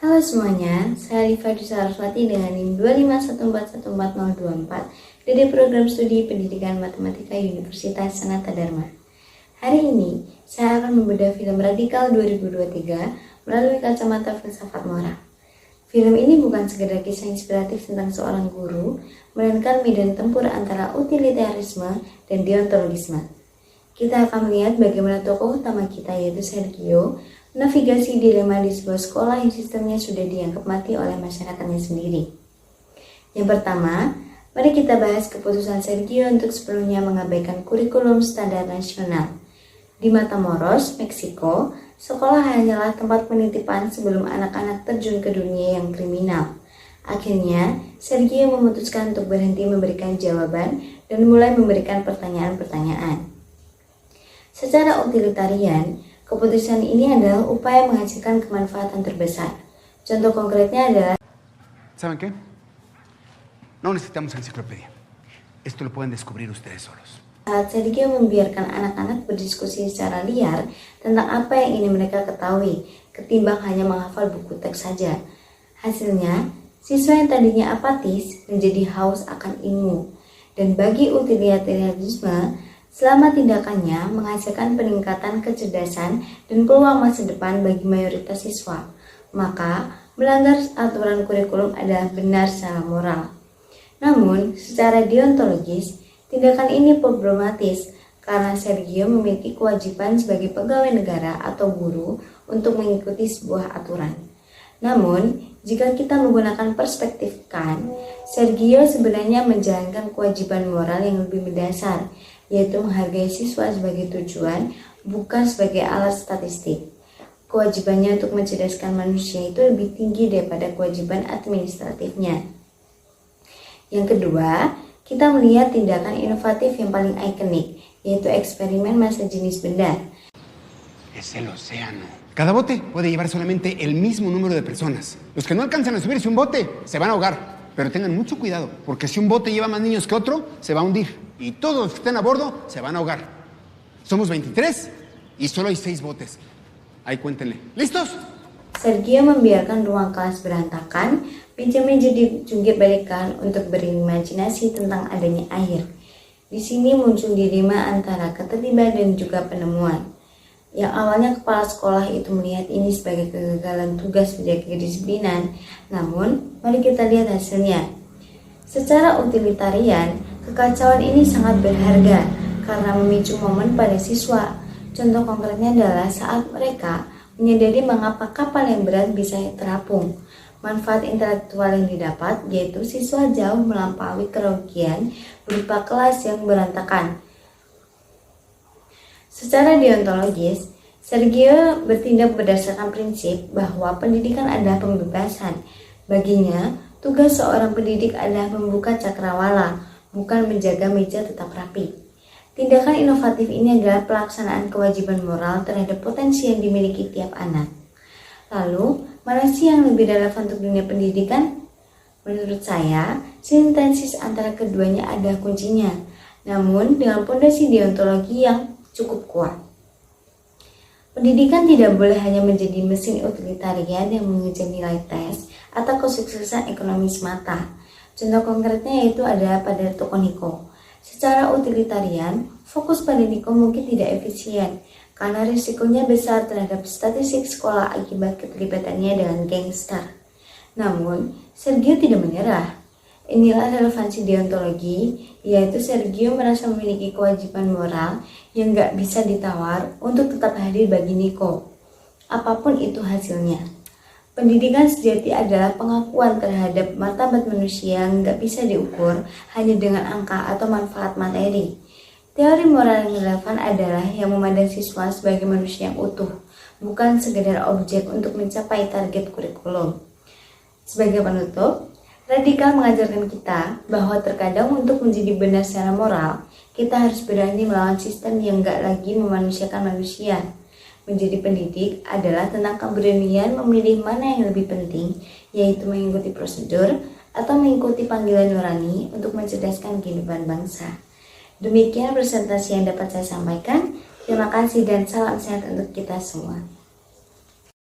Halo semuanya, saya Rifa Saraswati dengan NIM 251414024 dari Program Studi Pendidikan Matematika Universitas Sanata Dharma. Hari ini, saya akan membedah film Radikal 2023 melalui kacamata filsafat moral. Film ini bukan sekedar kisah inspiratif tentang seorang guru, melainkan medan tempur antara utilitarisme dan deontologisme. Kita akan melihat bagaimana tokoh utama kita yaitu Sergio navigasi dilema di sebuah sekolah yang sistemnya sudah dianggap mati oleh masyarakatnya sendiri. Yang pertama, mari kita bahas keputusan Sergio untuk sepenuhnya mengabaikan kurikulum standar nasional. Di Matamoros, Meksiko, sekolah hanyalah tempat penitipan sebelum anak-anak terjun ke dunia yang kriminal. Akhirnya, Sergio memutuskan untuk berhenti memberikan jawaban dan mulai memberikan pertanyaan-pertanyaan. Secara utilitarian, keputusan ini adalah upaya menghasilkan kemanfaatan terbesar. Contoh konkretnya adalah ¿Saben qué? No necesitamos enciclopedia. Esto lo pueden descubrir ustedes solos. saat Sergio membiarkan anak-anak berdiskusi secara liar tentang apa yang ingin mereka ketahui, ketimbang hanya menghafal buku teks saja. Hasilnya, siswa yang tadinya apatis menjadi haus akan ilmu. Dan bagi utilitarianisme, selama tindakannya menghasilkan peningkatan kecerdasan dan peluang masa depan bagi mayoritas siswa, maka melanggar aturan kurikulum adalah benar secara moral. Namun, secara deontologis, tindakan ini problematis karena Sergio memiliki kewajiban sebagai pegawai negara atau guru untuk mengikuti sebuah aturan. Namun, jika kita menggunakan perspektif Kant, Sergio sebenarnya menjalankan kewajiban moral yang lebih mendasar, yaitu menghargai siswa sebagai tujuan, bukan sebagai alat statistik. Kewajibannya untuk mencerdaskan manusia itu lebih tinggi daripada kewajiban administratifnya. Yang kedua, kita melihat tindakan inovatif yang paling ikonik, yaitu eksperimen masa jenis benda. Es el océano. Cada bote puede llevar solamente el mismo número de personas. Los que no alcanzan a subirse un bote se van a ahogar. Pero tengan mucho cuidado, porque si un bote lleva más niños que otro, se va a hundir. Y todos los que estén a bordo se van a ahogar. Somos 23 y solo hay 6 botes. Ahí cuéntenle. ¿Listos? Sergio membiarkan ruang kelas berantakan, meja-meja dijungkit-balikan untuk berimajinasi tentang adanya air. Di sini muncul dilema antara ketertiban dan juga penemuan. Yang awalnya kepala sekolah itu melihat ini sebagai kegagalan tugas menjaga kedisiplinan, namun mari kita lihat hasilnya. Secara utilitarian, kekacauan ini sangat berharga karena memicu momen pada siswa. Contoh konkretnya adalah saat mereka menyadari mengapa kapal yang berat bisa terapung. Manfaat intelektual yang didapat yaitu siswa jauh melampaui kerugian berupa kelas yang berantakan. Secara deontologis, Sergio bertindak berdasarkan prinsip bahwa pendidikan adalah pembebasan. Baginya, tugas seorang pendidik adalah membuka cakrawala, bukan menjaga meja tetap rapi. Tindakan inovatif ini adalah pelaksanaan kewajiban moral terhadap potensi yang dimiliki tiap anak. Lalu, mana sih yang lebih relevan untuk dunia pendidikan? Menurut saya, sintesis antara keduanya adalah kuncinya, namun dengan fondasi deontologi yang cukup kuat. Pendidikan tidak boleh hanya menjadi mesin utilitarian yang mengejar nilai tes atau kesuksesan ekonomi semata. Contoh konkretnya yaitu ada pada toko Niko. Secara utilitarian, fokus pada Niko mungkin tidak efisien karena risikonya besar terhadap statistik sekolah akibat keterlibatannya dengan gangster. Namun, Sergio tidak menyerah. Inilah relevansi deontologi, yaitu Sergio merasa memiliki kewajiban moral yang gak bisa ditawar untuk tetap hadir bagi Niko, apapun itu hasilnya. Pendidikan sejati adalah pengakuan terhadap martabat manusia yang gak bisa diukur hanya dengan angka atau manfaat materi. Teori moral yang relevan adalah yang memandang siswa sebagai manusia yang utuh, bukan sekedar objek untuk mencapai target kurikulum. Sebagai penutup, Radikal mengajarkan kita bahwa terkadang untuk menjadi benar secara moral, kita harus berani melawan sistem yang gak lagi memanusiakan manusia. Menjadi pendidik adalah tentang keberanian memilih mana yang lebih penting, yaitu mengikuti prosedur atau mengikuti panggilan nurani untuk mencerdaskan kehidupan bangsa. Demikian presentasi yang dapat saya sampaikan. Terima kasih dan salam sehat untuk kita semua.